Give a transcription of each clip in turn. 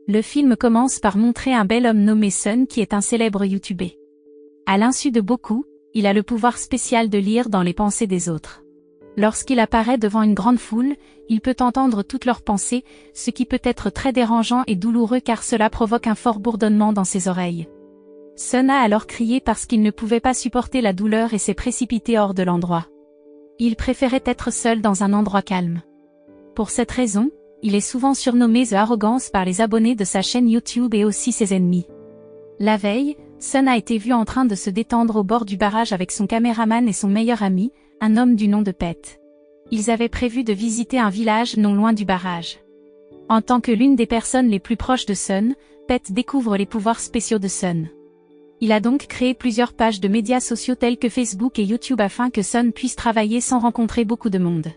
Le film commence par montrer un bel homme nommé Sun qui est un célèbre YouTuber. À l'insu de beaucoup, il a le pouvoir spécial de lire dans les pensées des autres. Lorsqu'il apparaît devant une grande foule, il peut entendre toutes leurs pensées, ce qui peut être très dérangeant et douloureux car cela provoque un fort bourdonnement dans ses oreilles. Sun a alors crié parce qu'il ne pouvait pas supporter la douleur et s'est précipité hors de l'endroit. Il préférait être seul dans un endroit calme. Pour cette raison, il est souvent surnommé The Arrogance par les abonnés de sa chaîne YouTube et aussi ses ennemis. La veille, Sun a été vu en train de se détendre au bord du barrage avec son caméraman et son meilleur ami, un homme du nom de Pet. Ils avaient prévu de visiter un village non loin du barrage. En tant que l'une des personnes les plus proches de Sun, Pet découvre les pouvoirs spéciaux de Sun. Il a donc créé plusieurs pages de médias sociaux tels que Facebook et YouTube afin que Sun puisse travailler sans rencontrer beaucoup de monde.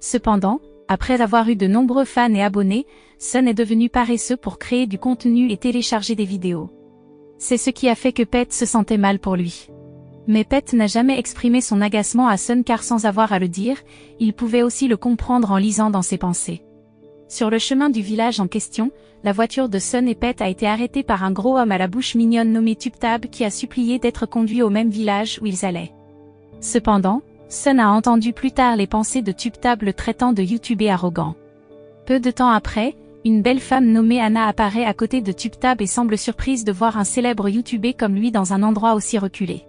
Cependant, après avoir eu de nombreux fans et abonnés, Sun est devenu paresseux pour créer du contenu et télécharger des vidéos. C'est ce qui a fait que Pet se sentait mal pour lui. Mais Pet n'a jamais exprimé son agacement à Sun car sans avoir à le dire, il pouvait aussi le comprendre en lisant dans ses pensées. Sur le chemin du village en question, la voiture de Sun et Pet a été arrêtée par un gros homme à la bouche mignonne nommé TubTab qui a supplié d'être conduit au même village où ils allaient. Cependant, Sun a entendu plus tard les pensées de TubTab le traitant de YouTuber arrogant. Peu de temps après, une belle femme nommée Anna apparaît à côté de TubTab et semble surprise de voir un célèbre YouTuber comme lui dans un endroit aussi reculé.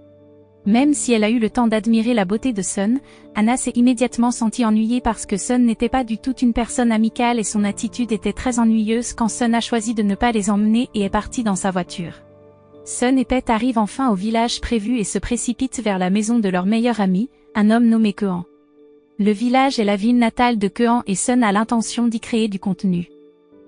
Même si elle a eu le temps d'admirer la beauté de Sun, Anna s'est immédiatement sentie ennuyée parce que Sun n'était pas du tout une personne amicale et son attitude était très ennuyeuse quand Sun a choisi de ne pas les emmener et est parti dans sa voiture. Sun et Pet arrivent enfin au village prévu et se précipitent vers la maison de leur meilleur ami, un homme nommé Kean. Le village est la ville natale de Kean et Sun a l'intention d'y créer du contenu.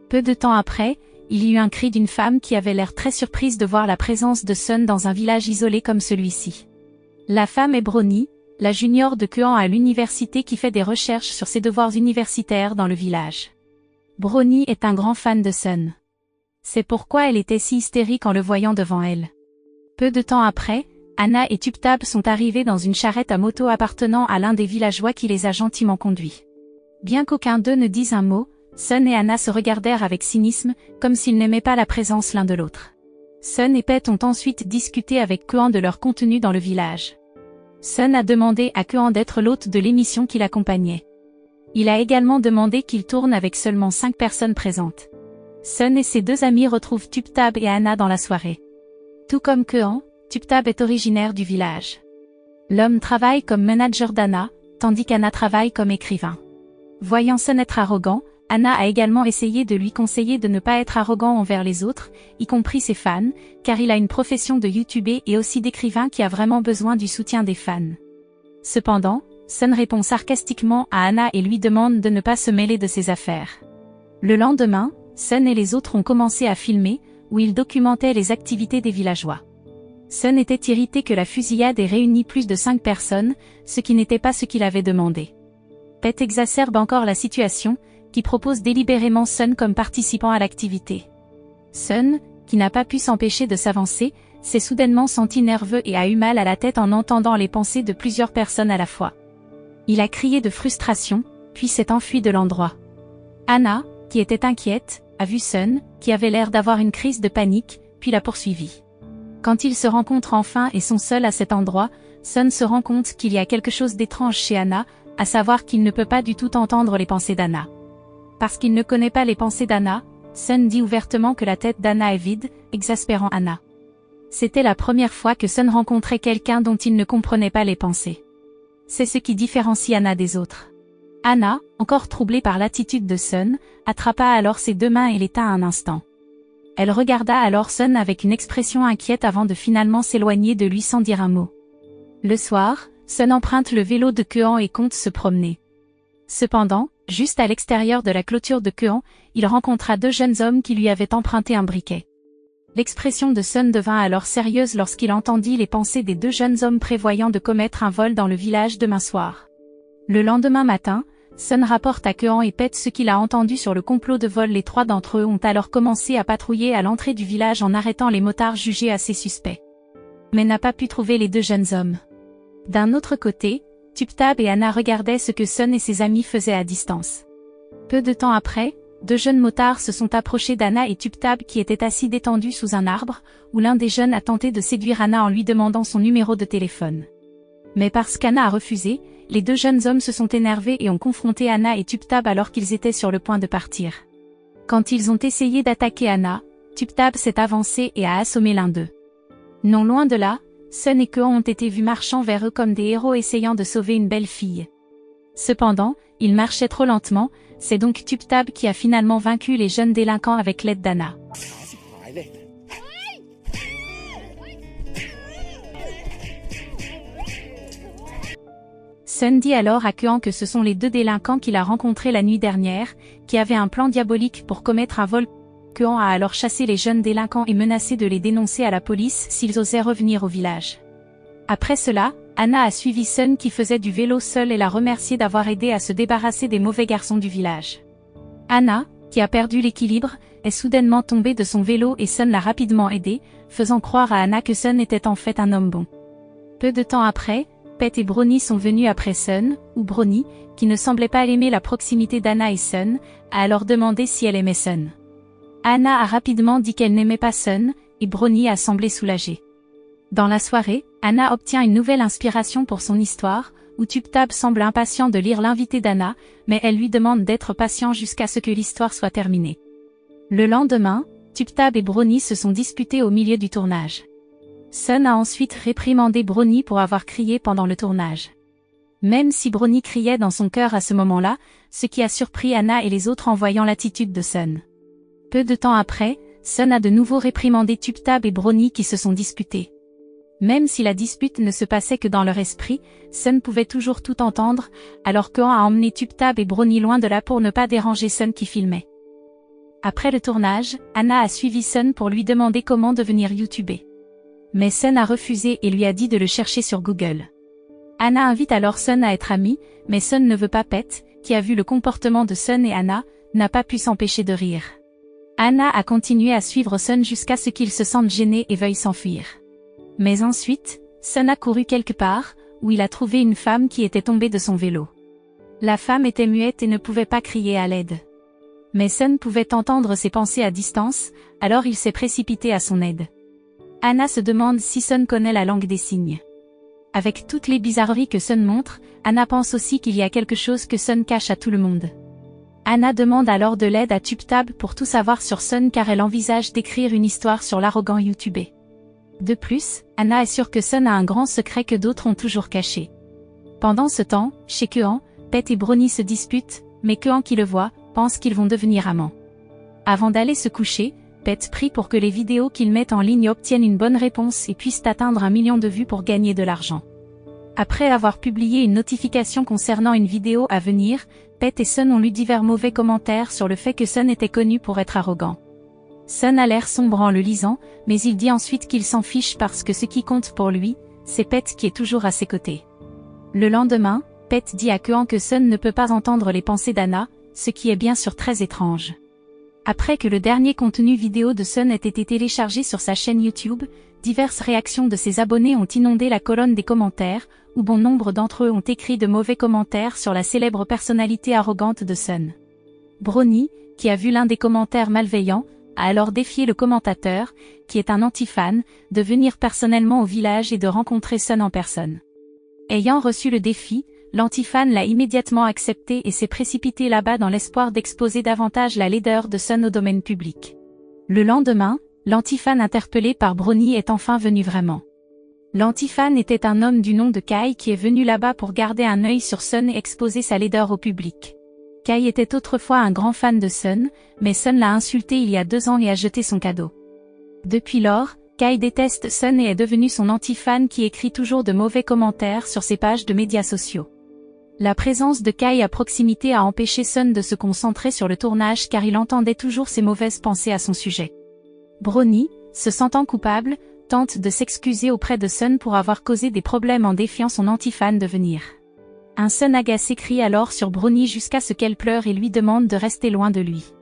Peu de temps après, il y eut un cri d'une femme qui avait l'air très surprise de voir la présence de Sun dans un village isolé comme celui-ci. La femme est Bronnie, la junior de Kean à l'université qui fait des recherches sur ses devoirs universitaires dans le village. Bronnie est un grand fan de Sun. C'est pourquoi elle était si hystérique en le voyant devant elle. Peu de temps après, Anna et TubTab sont arrivés dans une charrette à moto appartenant à l'un des villageois qui les a gentiment conduits. Bien qu'aucun d'eux ne dise un mot, Sun et Anna se regardèrent avec cynisme, comme s'ils n'aimaient pas la présence l'un de l'autre. Sun et Pet ont ensuite discuté avec Kean de leur contenu dans le village. Sun a demandé à Kean d'être l'hôte de l'émission qui l'accompagnait. Il a également demandé qu'il tourne avec seulement 5 personnes présentes. Sun et ses deux amis retrouvent TubTab et Anna dans la soirée. Tout comme Kean, TubTab est originaire du village. L'homme travaille comme manager d'Anna, tandis qu'Anna travaille comme écrivain. Voyant Sun être arrogant, Anna a également essayé de lui conseiller de ne pas être arrogant envers les autres, y compris ses fans, car il a une profession de YouTuber et aussi d'écrivain qui a vraiment besoin du soutien des fans. Cependant, Sun répond sarcastiquement à Anna et lui demande de ne pas se mêler de ses affaires. Le lendemain, Sun et les autres ont commencé à filmer, où ils documentaient les activités des villageois. Sun était irrité que la fusillade ait réuni plus de 5 personnes, ce qui n'était pas ce qu'il avait demandé. Pet exacerbe encore la situation, qui propose délibérément Sun comme participant à l'activité. Sun, qui n'a pas pu s'empêcher de s'avancer, s'est soudainement senti nerveux et a eu mal à la tête en entendant les pensées de plusieurs personnes à la fois. Il a crié de frustration, puis s'est enfui de l'endroit. Anna, qui était inquiète, a vu Sun, qui avait l'air d'avoir une crise de panique, puis l'a poursuivi. Quand ils se rencontrent enfin et sont seuls à cet endroit, Sun se rend compte qu'il y a quelque chose d'étrange chez Anna, à savoir qu'il ne peut pas du tout entendre les pensées d'Anna. Parce qu'il ne connaît pas les pensées d'Anna, Sun dit ouvertement que la tête d'Anna est vide, exaspérant Anna. C'était la première fois que Sun rencontrait quelqu'un dont il ne comprenait pas les pensées. C'est ce qui différencie Anna des autres. Anna, encore troublée par l'attitude de Sun, attrapa alors ses deux mains et les tint un instant. Elle regarda alors Sun avec une expression inquiète avant de finalement s'éloigner de lui sans dire un mot. Le soir, Sun emprunte le vélo de Kean et compte se promener. Cependant, juste à l'extérieur de la clôture de Kean, il rencontra 2 jeunes hommes qui lui avaient emprunté un briquet. L'expression de Sun devint alors sérieuse lorsqu'il entendit les pensées des 2 jeunes hommes prévoyant de commettre un vol dans le village demain soir. Le lendemain matin, Sun rapporte à Kean et Pet ce qu'il a entendu sur le complot de vol. Les 3 d'entre eux ont alors commencé à patrouiller à l'entrée du village en arrêtant les motards jugés assez suspects. Mais n'a pas pu trouver les 2 jeunes hommes. D'un autre côté, TubTab et Anna regardaient ce que Sun et ses amis faisaient à distance. Peu de temps après, 2 jeunes motards se sont approchés d'Anna et TubTab qui étaient assis détendus sous un arbre, où l'un des jeunes a tenté de séduire Anna en lui demandant son numéro de téléphone. Mais parce qu'Anna a refusé, les 2 jeunes hommes se sont énervés et ont confronté Anna et TubTab alors qu'ils étaient sur le point de partir. Quand ils ont essayé d'attaquer Anna, TubTab s'est avancé et a assommé l'un d'eux. Non loin de là, Sun et Keon ont été vus marchant vers eux comme des héros essayant de sauver une belle fille. Cependant, ils marchaient trop lentement, c'est donc TubTab qui a finalement vaincu les jeunes délinquants avec l'aide d'Anna. Sun dit alors à Keon que ce sont les 2 délinquants qu'il a rencontrés la nuit dernière, qui avaient un plan diabolique pour commettre un vol. Keon a alors chassé les jeunes délinquants et menacé de les dénoncer à la police s'ils osaient revenir au village. Après cela, Anna a suivi Sun qui faisait du vélo seul et l'a remercié d'avoir aidé à se débarrasser des mauvais garçons du village. Anna, qui a perdu l'équilibre, est soudainement tombée de son vélo et Sun l'a rapidement aidée, faisant croire à Anna que Sun était en fait un homme bon. Peu de temps après, Pete et Brony sont venus après Sun, ou Brony, qui ne semblait pas aimer la proximité d'Anna et Sun, a alors demandé si elle aimait Sun. Anna a rapidement dit qu'elle n'aimait pas Sun, et Brony a semblé soulagée. Dans la soirée, Anna obtient une nouvelle inspiration pour son histoire, où TubTab semble impatient de lire l'invité d'Anna, mais elle lui demande d'être patient jusqu'à ce que l'histoire soit terminée. Le lendemain, TubTab et Brony se sont disputés au milieu du tournage. Sun a ensuite réprimandé Brony pour avoir crié pendant le tournage. Même si Brony criait dans son cœur à ce moment-là, ce qui a surpris Anna et les autres en voyant l'attitude de Sun. Peu de temps après, Sun a de nouveau réprimandé TubTab et Brony qui se sont disputés. Même si la dispute ne se passait que dans leur esprit, Sun pouvait toujours tout entendre, alors Keon a emmené TubTab et Brony loin de là pour ne pas déranger Sun qui filmait. Après le tournage, Anna a suivi Sun pour lui demander comment devenir YouTuber. Mais Sun a refusé et lui a dit de le chercher sur Google. Anna invite alors Sun à être amie, mais Sun ne veut pas. Pete, qui a vu le comportement de Sun et Anna, n'a pas pu s'empêcher de rire. Anna a continué à suivre Sun jusqu'à ce qu'il se sente gêné et veuille s'enfuir. Mais ensuite, Sun a couru quelque part, où il a trouvé une femme qui était tombée de son vélo. La femme était muette et ne pouvait pas crier à l'aide. Mais Sun pouvait entendre ses pensées à distance, alors il s'est précipité à son aide. Anna se demande si Sun connaît la langue des signes. Avec toutes les bizarreries que Sun montre, Anna pense aussi qu'il y a quelque chose que Sun cache à tout le monde. Anna demande alors de l'aide à TubTab pour tout savoir sur Sun car elle envisage d'écrire une histoire sur l'arrogant YouTuber. De plus, Anna est sûre que Sun a un grand secret que d'autres ont toujours caché. Pendant ce temps, chez Keon, Pete et Brony se disputent, mais Keon qui le voit, pense qu'ils vont devenir amants. Avant d'aller se coucher, Pete prie pour que les vidéos qu'ils mettent en ligne obtiennent une bonne réponse et puissent atteindre 1 million de vues pour gagner de l'argent. Après avoir publié une notification concernant une vidéo à venir, Pete et Sun ont lu divers mauvais commentaires sur le fait que Sun était connu pour être arrogant. Sun a l'air sombre en le lisant, mais il dit ensuite qu'il s'en fiche parce que ce qui compte pour lui, c'est Pete qui est toujours à ses côtés. Le lendemain, Pete dit à Keon que Sun ne peut pas entendre les pensées d'Anna, ce qui est bien sûr très étrange. Après que le dernier contenu vidéo de Sun ait été téléchargé sur sa chaîne YouTube, diverses réactions de ses abonnés ont inondé la colonne des commentaires, où bon nombre d'entre eux ont écrit de mauvais commentaires sur la célèbre personnalité arrogante de Sun. Brony, qui a vu l'un des commentaires malveillants, a alors défié le commentateur, qui est un anti-fan, de venir personnellement au village et de rencontrer Sun en personne. Ayant reçu le défi, l'anti-fan l'a immédiatement accepté et s'est précipité là-bas dans l'espoir d'exposer davantage la laideur de Sun au domaine public. Le lendemain, l'anti-fan interpellé par Brony est enfin venu vraiment. L'anti-fan était un homme du nom de Kai qui est venu là-bas pour garder un œil sur Sun et exposer sa laideur au public. Kai était autrefois un grand fan de Sun, mais Sun l'a insulté il y a 2 ans et a jeté son cadeau. Depuis lors, Kai déteste Sun et est devenu son anti-fan qui écrit toujours de mauvais commentaires sur ses pages de médias sociaux. La présence de Kai à proximité a empêché Sun de se concentrer sur le tournage car il entendait toujours ses mauvaises pensées à son sujet. Brony, se sentant coupable, tente de s'excuser auprès de Sun pour avoir causé des problèmes en défiant son anti-fan de venir. Un Sun agacé crie alors sur Brony jusqu'à ce qu'elle pleure et lui demande de rester loin de lui.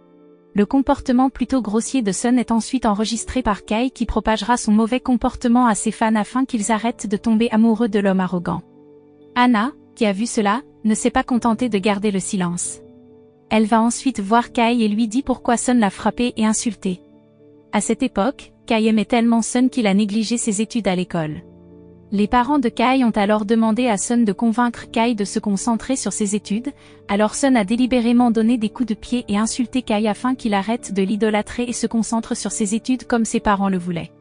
Le comportement plutôt grossier de Sun est ensuite enregistré par Kai qui propagera son mauvais comportement à ses fans afin qu'ils arrêtent de tomber amoureux de l'homme arrogant. Anna, qui a vu cela, ne s'est pas contentée de garder le silence. Elle va ensuite voir Kai et lui dit pourquoi Sun l'a frappé et insulté. À cette époque, Kai aimait tellement Sun qu'il a négligé ses études à l'école. Les parents de Kai ont alors demandé à Sun de convaincre Kai de se concentrer sur ses études, alors Sun a délibérément donné des coups de pied et insulté Kai afin qu'il arrête de l'idolâtrer et se concentre sur ses études comme ses parents le voulaient.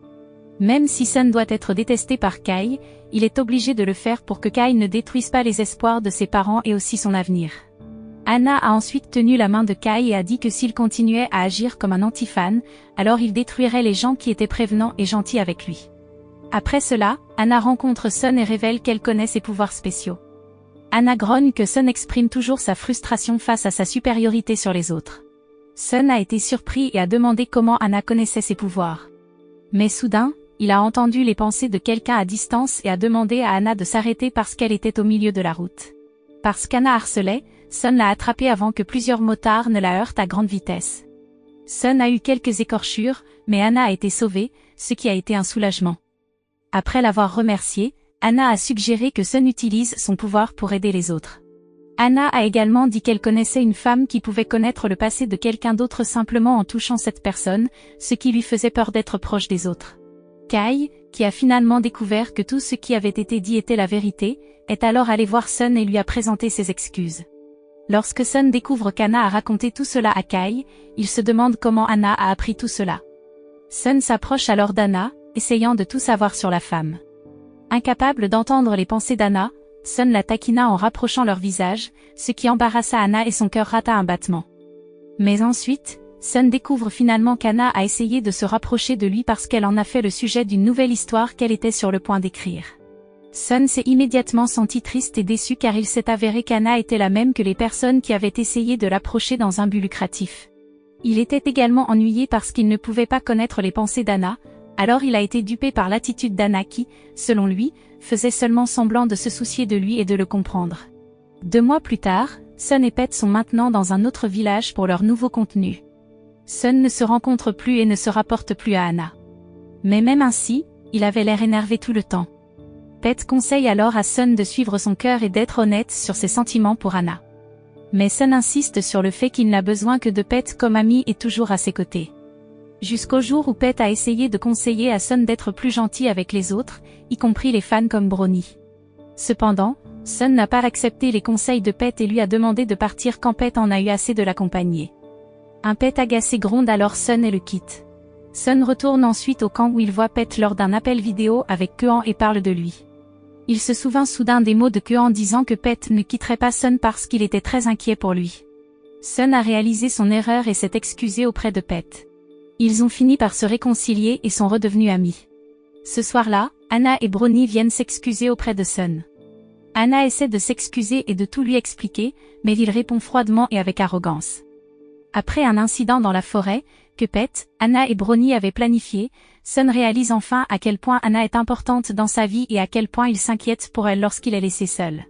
Même si Sun doit être détesté par Kai, il est obligé de le faire pour que Kai ne détruise pas les espoirs de ses parents et aussi son avenir. Anna a ensuite tenu la main de Kai et a dit que s'il continuait à agir comme un anti-fan, alors il détruirait les gens qui étaient prévenants et gentils avec lui. Après cela, Anna rencontre Sun et révèle qu'elle connaît ses pouvoirs spéciaux. Anna grogne que Sun exprime toujours sa frustration face à sa supériorité sur les autres. Sun a été surpris et a demandé comment Anna connaissait ses pouvoirs. Mais soudain, il a entendu les pensées de quelqu'un à distance et a demandé à Anna de s'arrêter parce qu'elle était au milieu de la route. Parce qu'Anna harcelait, Sun l'a attrapée avant que plusieurs motards ne la heurtent à grande vitesse. Sun a eu quelques écorchures, mais Anna a été sauvée, ce qui a été un soulagement. Après l'avoir remercié, Anna a suggéré que Sun utilise son pouvoir pour aider les autres. Anna a également dit qu'elle connaissait une femme qui pouvait connaître le passé de quelqu'un d'autre simplement en touchant cette personne, ce qui lui faisait peur d'être proche des autres. Kai, qui a finalement découvert que tout ce qui avait été dit était la vérité, est alors allé voir Sun et lui a présenté ses excuses. Lorsque Sun découvre qu'Anna a raconté tout cela à Kai, il se demande comment Anna a appris tout cela. Sun s'approche alors d'Anna, essayant de tout savoir sur la femme. Incapable d'entendre les pensées d'Anna, Sun la taquina en rapprochant leur visage, ce qui embarrassa Anna et son cœur rata un battement. Mais ensuite, Sun découvre finalement qu'Anna a essayé de se rapprocher de lui parce qu'elle en a fait le sujet d'une nouvelle histoire qu'elle était sur le point d'écrire. Sun s'est immédiatement senti triste et déçu car il s'est avéré qu'Anna était la même que les personnes qui avaient essayé de l'approcher dans un but lucratif. Il était également ennuyé parce qu'il ne pouvait pas connaître les pensées d'Anna, alors il a été dupé par l'attitude d'Anna qui, selon lui, faisait seulement semblant de se soucier de lui et de le comprendre. 2 mois plus tard, Sun et Pete sont maintenant dans un autre village pour leur nouveau contenu. Sun ne se rencontre plus et ne se rapporte plus à Anna. Mais même ainsi, il avait l'air énervé tout le temps. Pete conseille alors à Sun de suivre son cœur et d'être honnête sur ses sentiments pour Anna. Mais Sun insiste sur le fait qu'il n'a besoin que de Pete comme ami et toujours à ses côtés. Jusqu'au jour où Pete a essayé de conseiller à Sun d'être plus gentil avec les autres, y compris les fans comme Brony. Cependant, Sun n'a pas accepté les conseils de Pete et lui a demandé de partir quand Pete en a eu assez de l'accompagner. Un Pete agacé gronde alors Sun et le quitte. Sun retourne ensuite au camp où il voit Pete lors d'un appel vidéo avec Kuan et parle de lui. Il se souvint soudain des mots de Kuan disant que Pete ne quitterait pas Sun parce qu'il était très inquiet pour lui. Sun a réalisé son erreur et s'est excusé auprès de Pete. Ils ont fini par se réconcilier et sont redevenus amis. Ce soir-là, Anna et Brony viennent s'excuser auprès de Sun. Anna essaie de s'excuser et de tout lui expliquer, mais il répond froidement et avec arrogance. Après un incident dans la forêt, que Pete, Anna et Brony avaient planifié, Sun réalise enfin à quel point Anna est importante dans sa vie et à quel point il s'inquiète pour elle lorsqu'il est laissé seul.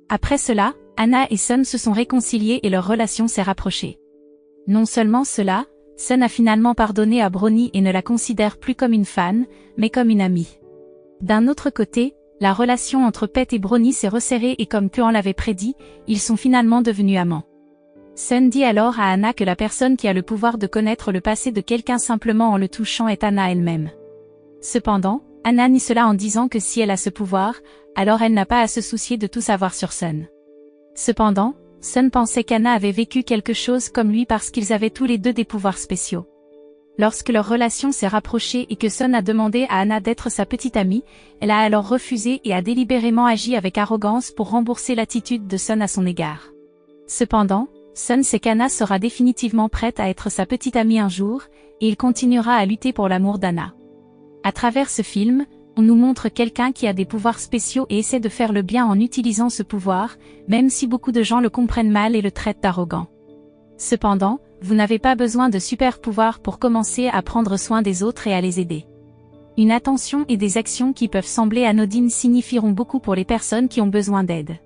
Après cela, Anna et Sun se sont réconciliés et leur relation s'est rapprochée. Non seulement cela, Sun a finalement pardonné à Brony et ne la considère plus comme une fan, mais comme une amie. D'un autre côté, la relation entre Pete et Brony s'est resserrée et comme Kuan l'avait prédit, ils sont finalement devenus amants. Sun dit alors à Anna que la personne qui a le pouvoir de connaître le passé de quelqu'un simplement en le touchant est Anna elle-même. Cependant, Anna nie cela en disant que si elle a ce pouvoir, alors elle n'a pas à se soucier de tout savoir sur Sun. Cependant, Sun pensait qu'Anna avait vécu quelque chose comme lui parce qu'ils avaient tous les deux des pouvoirs spéciaux. Lorsque leur relation s'est rapprochée et que Sun a demandé à Anna d'être sa petite amie, elle a alors refusé et a délibérément agi avec arrogance pour rembourser l'attitude de Sun à son égard. Cependant, Sun sait qu'Anna sera définitivement prête à être sa petite amie un jour, et il continuera à lutter pour l'amour d'Anna. À travers ce film, on nous montre quelqu'un qui a des pouvoirs spéciaux et essaie de faire le bien en utilisant ce pouvoir, même si beaucoup de gens le comprennent mal et le traitent d'arrogant. Cependant, vous n'avez pas besoin de super pouvoirs pour commencer à prendre soin des autres et à les aider. Une attention et des actions qui peuvent sembler anodines signifieront beaucoup pour les personnes qui ont besoin d'aide.